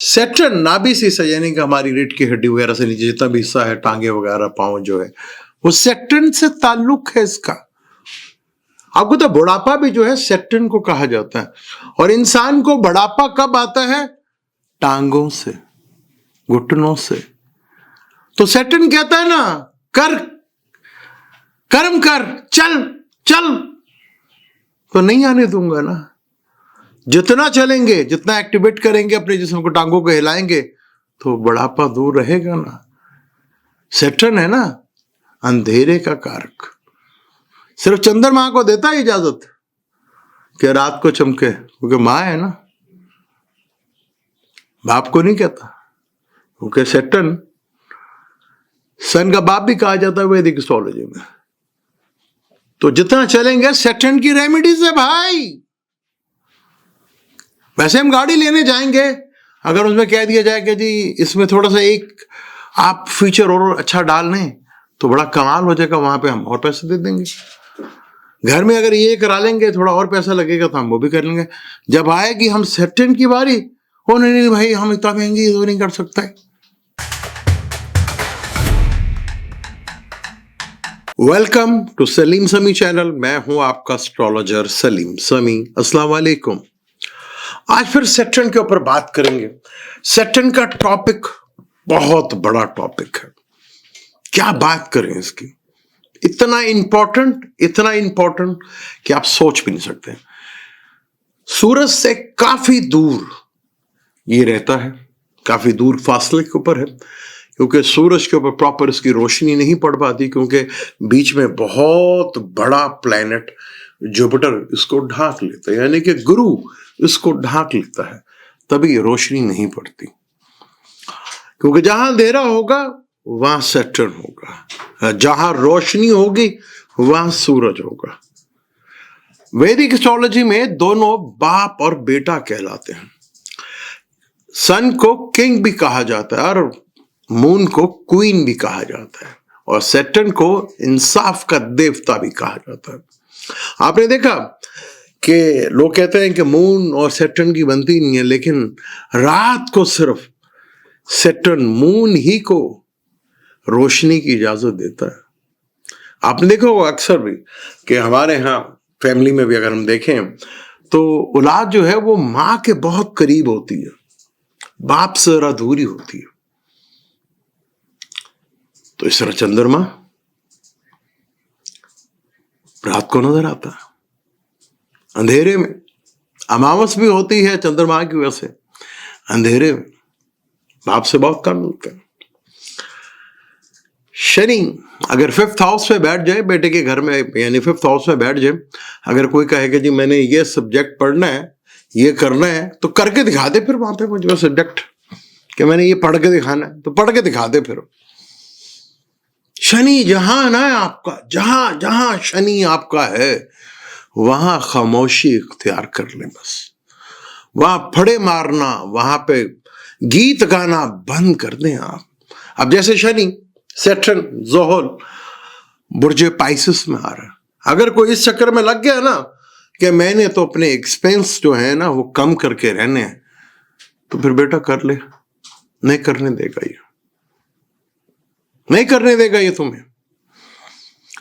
Saturn नाभि से हिस्सा यानी कि हमारी रीढ़ की हड्डी वगैरह से नीचे जितना भी हिस्सा है, टांगे वगैरह, पांव जो है, वो सेटर्न से ताल्लुक है इसका। आपको तो बुढ़ापा भी जो है सेटर्न को कहा जाता है। और इंसान को बुढ़ापा कब आता है? टांगों से, घुटनों से। तो सेटर्न कहता है ना, कर कर्म कर, चल चल, तो नहीं आने दूंगा ना। जितना चलेंगे, जितना एक्टिवेट करेंगे अपने जिस्म को, टांगों को हिलाएंगे, तो बुढ़ापा दूर रहेगा ना। सेटर्न है ना अंधेरे का कारक। सिर्फ चंद्रमा को देता है इजाजत कि रात को चमके, क्योंकि मां है ना, बाप को नहीं कहता। क्योंकि सेटर्न सन का बाप भी कहा जाता है वैदिक एस्ट्रोलॉजी में। तो जितना चलेंगे सेटर्न की रेमेडीज है भाई। वैसे हम गाड़ी लेने जाएंगे, अगर उसमें कह दिया जाए कि जी इसमें थोड़ा सा एक आप फीचर और अच्छा डाल लें तो बड़ा कमाल हो जाएगा, वहां पे हम और पैसे दे देंगे। घर में अगर ये करा लेंगे थोड़ा और पैसा लगेगा तो हम वो भी कर लेंगे। जब आएगी हम सेटर्न की बारी, ओ नहीं नहीं भाई, हम इतना महंगी तो नहीं कर सकते। वेलकम टू सलीम समी चैनल। मैं हूं आपका एस्ट्रोलॉजर सलीम समी। अस्सलाम वालेकुम। आज फिर सेटर्न के ऊपर बात करेंगे। सेटर्न का टॉपिक बहुत बड़ा टॉपिक है, क्या बात करें इसकी। इतना इंपॉर्टेंट कि आप सोच भी नहीं सकते। सूरज से काफी दूर ये रहता है, काफी दूर फासले के ऊपर है, क्योंकि सूरज के ऊपर प्रॉपर इसकी रोशनी नहीं पड़ पाती, क्योंकि बीच में बहुत बड़ा प्लैनेट जुपिटर इसको ढांक लेता है, यानी कि गुरु इसको ढांक लेता है, तभी रोशनी नहीं पड़ती। क्योंकि जहां अंधेरा होगा वहां सेटर्न होगा, जहां रोशनी होगी वहां सूरज होगा। वैदिक एस्ट्रोलॉजी में दोनों बाप और बेटा कहलाते हैं। सन को किंग भी कहा जाता है और मून को क्वीन भी कहा जाता है, और सेटर्न को इंसाफ का देवता भी कहा जाता है। आपने देखा कि लोग कहते हैं कि मून और सेटर्न की बनती नहीं है, लेकिन रात को सिर्फ सेटर्न मून ही को रोशनी की इजाजत देता है। आपने देखा होगा अक्सर भी कि हमारे यहाँ फैमिली में भी अगर हम देखें तो औलाद जो है वो माँ के बहुत करीब होती है, बाप से जरा दूरी होती है। तो इस तरह चंद्रमा रात को नजर आता है, अंधेरे में। अमावस भी होती है चंद्रमा की वजह से, अंधेरे में बाप से बहुत कम मिलते हैं। शनि अगर 5th हाउस में बैठ जाए बेटे के घर में, यानी 5th हाउस में बैठ जाए, अगर कोई कहे कि जी मैंने ये सब्जेक्ट पढ़ना है, ये करना है, तो करके दिखा दे फिर वहां पे मुझे सब्जेक्ट, कि मैंने ये पढ़ के दिखाना है, तो पढ़ के दिखा दे फिर। शनि जहां ना आपका, जहां जहां शनि आपका है वहां खामोशी इख्तियार कर ले बस। वहां फड़े मारना, वहां पे गीत गाना बंद कर दें आप। अब जैसे शनि सेटर्न जोहल बुर्जे पाइसिस में आ रहा है, अगर कोई इस चक्कर में लग गया ना कि मैंने तो अपने एक्सपेंस जो है ना वो कम करके रहने हैं, तो फिर बेटा कर ले, नहीं करने देगा ये, नहीं करने देगा ये तुम्हें।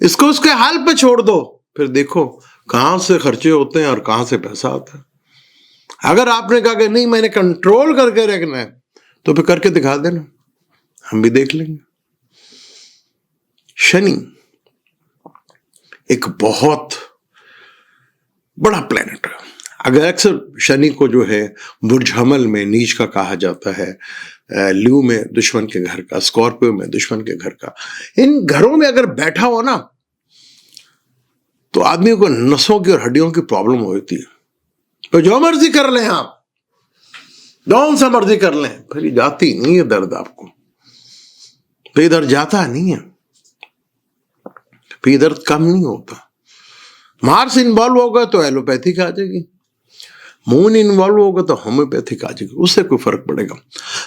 इसको उसके हाल पे छोड़ दो, फिर देखो कहां से खर्चे होते हैं और कहां से पैसा आता है। अगर आपने कहा कि नहीं मैंने कंट्रोल करके रखना है, तो फिर करके दिखा देना, हम भी देख लेंगे। शनि एक बहुत बड़ा प्लेनेट है। अगर अक्सर शनि को जो है बुर्ज हमल में नीच का कहा जाता है, ल्यू में दुश्मन के घर का, स्कॉर्पियो में दुश्मन के घर का। इन घरों में अगर बैठा हो ना तो आदमी को नसों की और हड्डियों की प्रॉब्लम होती है। तो जो मर्जी कर लें आप, कौन सा मर्जी कर लें, फिर जाती नहीं है दर्द आपको, फिर इधर जाता नहीं है, फिर दर्द कम नहीं होता। मार्स इन्वॉल्व होगा तो एलोपैथिक आ जाएगी, मून इन्वॉल्व होगा तो होम्योपैथिक आ जाएगी, उससे कोई फर्क पड़ेगा।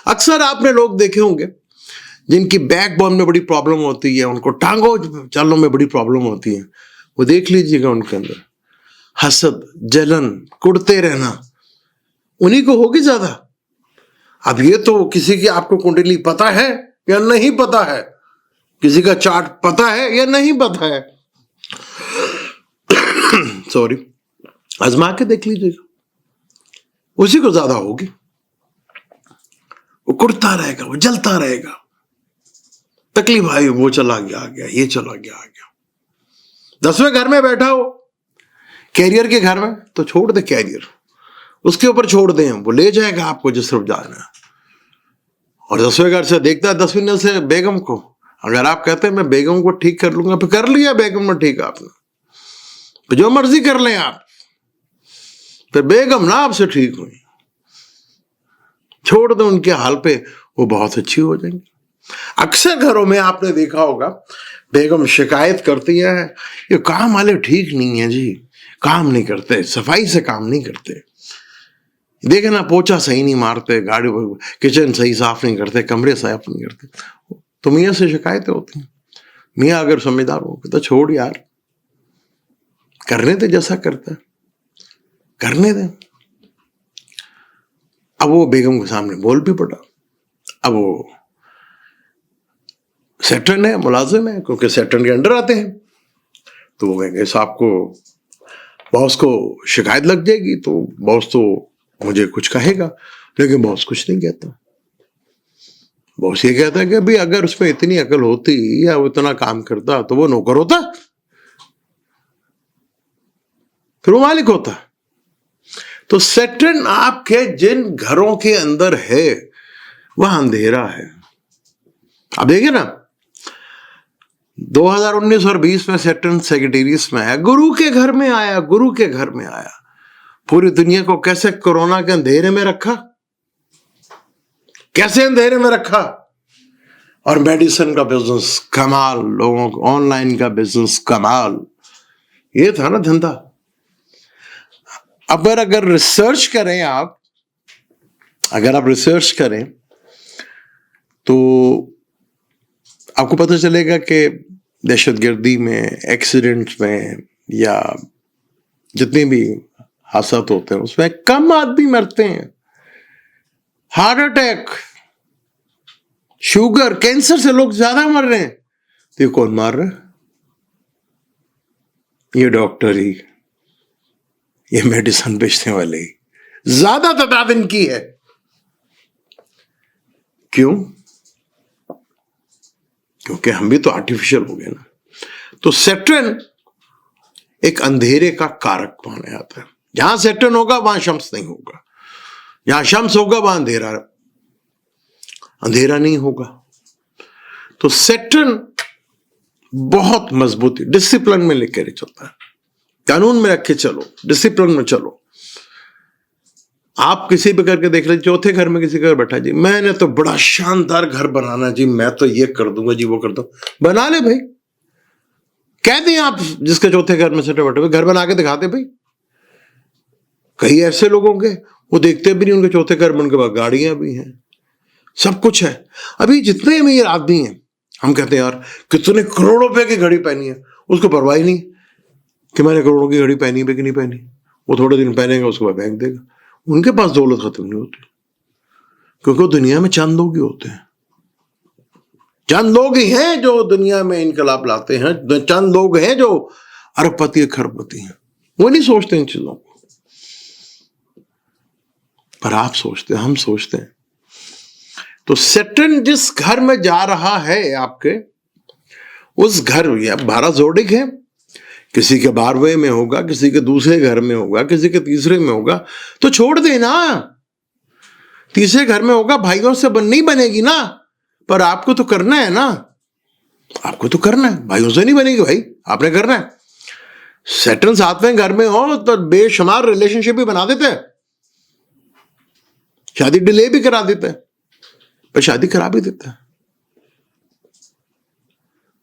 अक्सर आपने लोग देखे होंगे जिनकी बैकबोन में बड़ी प्रॉब्लम होती है, उनको टांगों चालों में बड़ी प्रॉब्लम होती है, वो देख लीजिएगा उनके अंदर हसद, जलन, कुड़ते रहना, उन्हीं को होगी ज्यादा। अब ये तो किसी की आपको कुंडली पता है या नहीं पता है, किसी का चार्ट पता है या नहीं पता है, सॉरी, आजमा के देख लीजिएगा, उसी को ज्यादा होगी। वो कुड़ता रहेगा, वो जलता रहेगा, तकलीफ आई, वो चला गया आ गया, ये चला गया आ गया। 10वें घर में बैठा हो कैरियर के घर में, तो छोड़ दे कैरियर, उसके ऊपर छोड़ दें, वो ले जाएगा आपको जिस तरफ जाना है। और 10वें घर से देखता है 10वीं नजर से बेगम को, अगर आप कहते हैं मैं बेगम को ठीक कर लूंगा, फिर कर लिया बेगम ने ठीक आपने, तो जो मर्जी कर लें आप, फिर बेगम ना आपसे ठीक हुई, छोड़ दो उनके हाल पे, वो बहुत अच्छी हो जाएंगी। अक्सर घरों में आपने देखा होगा बेगम शिकायत करती है, ये काम वाले ठीक नहीं है जी, काम नहीं करते, सफाई से काम नहीं करते, देखे ना पोछा सही नहीं मारते, गाड़ी किचन सही साफ नहीं करते, कमरे साफ नहीं करते, तो मियाँ से शिकायतें होती हैं। मियाँ अगर समझदार हो तो छोड़ यार, करने दे, जैसा करता है करने दे। अब वो बेगम के सामने बोल भी पड़ा, अब वो सेटन है, मुलाजिम है, क्योंकि सेटन के अंडर आते हैं, तो वो कहेंगे साहब को, बॉस को शिकायत लग जाएगी, तो बॉस तो मुझे कुछ कहेगा, लेकिन बॉस कुछ नहीं कहता। बॉस ये कहता है कि भाई अगर उसमें इतनी अकल होती या वो इतना काम करता तो वो नौकर होता, फिर वो मालिक होता। तो सैटर्न आपके जिन घरों के अंदर है वह अंधेरा है। अब देखिए ना 2019 और 20 में सैटर्न सेक्रेटेरियस में आया, गुरु के घर में आया, गुरु के घर में आया, पूरी दुनिया को कैसे कोरोना के अंधेरे में रखा, कैसे अंधेरे में रखा। और मेडिसिन का बिजनेस कमाल, लोगों को ऑनलाइन का बिजनेस कमाल, ये था ना धंधा। अगर रिसर्च करें आप, अगर आप रिसर्च करें तो आपको पता चलेगा कि दहशतगर्दी में, एक्सीडेंट में, या जितने भी हादसा होते हैं उसमें कम आदमी मरते हैं। हार्ट अटैक, शुगर, कैंसर से लोग ज्यादा मर रहे हैं, तो ये कौन मार रहा है? ये डॉक्टर ही, ये मेडिसिन बेचने वाले ही, ज्यादा तादाद इनकी है। क्यों? क्योंकि हम भी तो आर्टिफिशियल हो गए ना। तो सैटर्न एक अंधेरे का कारक माना जाता है। जहां सैटर्न होगा वहां शम्स नहीं होगा, जहां शम्स होगा वहां अंधेरा, अंधेरा नहीं होगा। तो सैटर्न बहुत मजबूती, डिसिप्लिन में लेकर चलता है, कानून में रख के चलो, डिसिप्लिन में चलो। आप किसी भी करके देख लीजिए, चौथे घर में किसी का बैठा जी, मैंने तो बड़ा शानदार घर बनाना जी, मैं तो ये कर दूंगा जी, वो कर दो, बना ले भाई, कह दें आप जिसके चौथे घर में सेटे बैठे, घर बना के दिखाते भाई। कई ऐसे लोग होंगे वो देखते भी नहीं, उनके चौथे घर में उनके पास गाड़ियां भी हैं, सब कुछ है। अभी जितने अमीर आदमी हैं, हम कहते हैं यार कितने करोड़ों रुपए की घड़ी पहनी है, उसको परवाह ही नहीं कि मैंने करोड़ों की घड़ी पहनी है कि नहीं पहनी। वो थोड़े दिन पहनेगा, उसके बाद फेंक देगा। उनके पास दौलत खत्म नहीं होती, क्योंकि वो दुनिया में चंद लोग ही होते हैं, चंद लोग ही हैं जो दुनिया में इनकलाब लाते हैं, चंद लोग हैं जो अरबपति खरबपति हैं। वो नहीं सोचते इन चीजों को, पर आप सोचते हैं, हम सोचते हैं। तो सैटर्न जिस घर में जा रहा है आपके, उस घर, या 12 जोडिक है, किसी के 12वें में होगा, किसी के दूसरे घर में होगा, किसी के तीसरे में होगा, तो छोड़ देना। तीसरे घर में होगा, भाइयों से नहीं बनेगी ना, पर आपको तो करना है ना, आपको तो करना है, भाइयों से नहीं बनेगी भाई, आपने करना है। सैटर्न 7वें घर में हो तो बेशुमार रिलेशनशिप भी बना देते हैं, शादी डिले भी करा देते हैं, पर शादी करा भी देता है।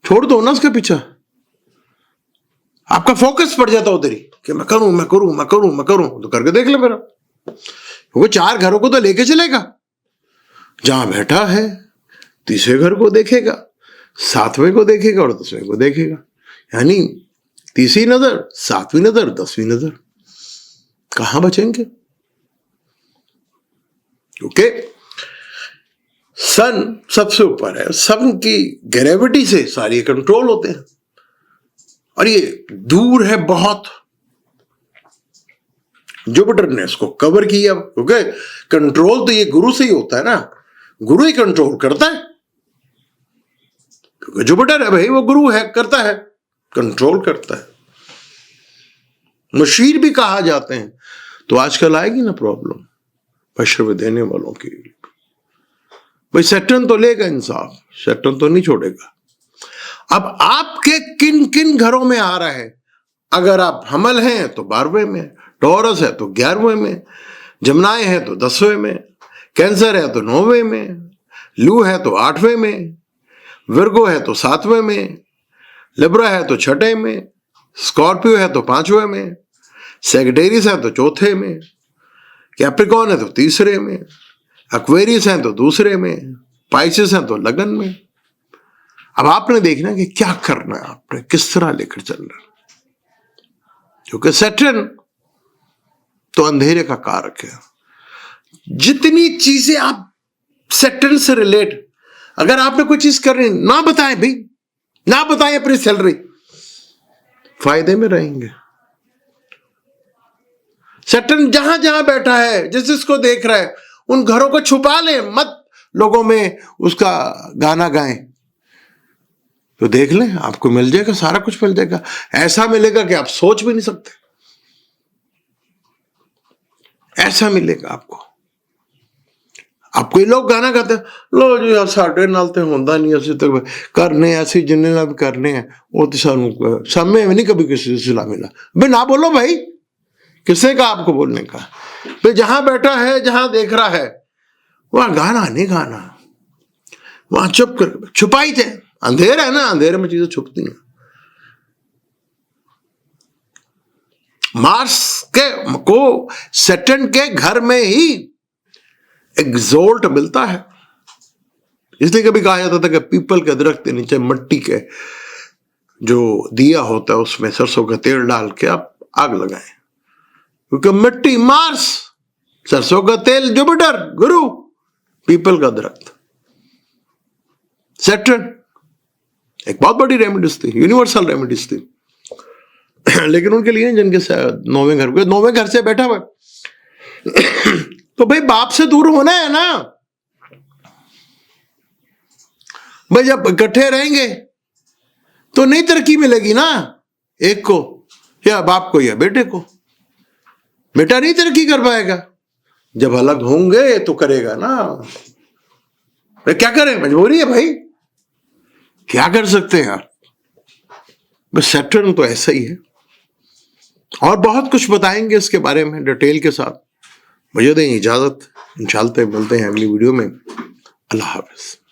छोड़ दो ना उसके पीछे, आपका फोकस पड़ जाता उधर ही कि मैं करूं मैं करूं मैं करूं मैं करूं, तो करके देख ले मेरा। वो 4 घरों को तो लेके चलेगा, जहां बैठा है तीसरे घर को देखेगा, 7वें को देखेगा और 10वें को देखेगा, यानी तीसरी नजर, 7वीं नजर, 10वीं नजर, कहां बचेंगे? ओके। सन सबसे ऊपर है, सन की ग्रेविटी से सारी कंट्रोल होते हैं, और ये दूर है बहुत। जुपिटर ने इसको कवर किया, क्योंकि कंट्रोल तो ये गुरु से ही होता है ना, गुरु ही कंट्रोल करता है, क्योंकि जुपिटर है भाई, वो गुरु है, करता है, कंट्रोल करता है, मशीर भी कहा जाते हैं। तो आजकल आएगी ना प्रॉब्लम पश्चिम देने वालों की, भाई सैटर्न तो लेगा इंसाफ, सैटर्न तो नहीं छोड़ेगा। अब आपके किन किन घरों में आ रहा है, अगर आप हमल हैं तो 12वें में, टॉरस है तो 11वें में, जमनाए है तो 10वें में, कैंसर है तो 9वें में, लू है तो 8वें में, विर्गो है तो 7वें में, लिब्रा है तो 6ठे में, स्कॉर्पियो है तो 5वें में, सैजिटेरियस है तो 4थे में, कैप्रिकॉर्न है तो 3रे में, एक्वेरियस है तो 2रे में, पाइसेस है तो लगन में। अब आपने देखना कि क्या करना है, आपने किस तरह लेकर चलना है, क्योंकि सैटर्न तो अंधेरे का कारक है। जितनी चीजें आप सैटर्न से रिलेट, अगर आपने कोई चीज करनी ना बताएं भाई, ना बताएं अपनी सैलरी, फायदे में रहेंगे। सैटर्न जहां जहां बैठा है, जिस जिसको देख रहा है, उन घरों को छुपा ले मत, लोगों में उसका गाना गाएं, तो देख लें आपको मिल जाएगा, सारा कुछ मिल जाएगा, ऐसा मिलेगा कि आप सोच भी नहीं सकते, ऐसा मिलेगा आपको। आप कोई लोग गाना गाते हैं, लो जी यार साढ़े नाल ते होंदा नहीं, असं तक करने ऐसे जिन्ने नाल भी करने हैं, वो तो सानू सामने नहीं कभी किसी से सिला मिला। भाई ना बोलो भाई, किसने कहा आपको बोलने का? भाई जहां बैठा है, जहां देख रहा है, वहां गाना नहीं गाना, वहां चुप कर, छुपाई थे, अंधेरा है ना, अंधेरे में चीजें छुपती हैं। मार्स के को सैटर्न के घर में ही एग्जॉल्ट मिलता है, इसलिए कभी कहा जाता था कि पीपल के दरख्त के नीचे मिट्टी के जो दिया होता है उसमें सरसों का तेल डाल के आप आग लगाएं, क्योंकि मिट्टी मार्स, सरसों का तेल जुपिटर गुरु, पीपल का दरख्त सैटर्न। एक बहुत बड़ी रेमेडीज थी, यूनिवर्सल रेमेडीज थी, लेकिन उनके लिए जिनके 9वें घर से बैठा हुआ तो भाई बाप से दूर होना है ना भाई, जब इकट्ठे रहेंगे तो नई तरक्की मिलेगी ना, एक को या बाप को या बेटे को। बेटा नहीं तरक्की कर पाएगा, जब अलग होंगे तो करेगा ना। क्या करें, मजबूरी है भाई, क्या कर सकते हैं यार। बस सैटर्न तो ऐसा ही है, और बहुत कुछ बताएंगे इसके बारे में डिटेल के साथ। मुझे दें इजाजत, इंशाल्लाह मिलते हैं अगली वीडियो में। अल्लाह हाफ़िज़।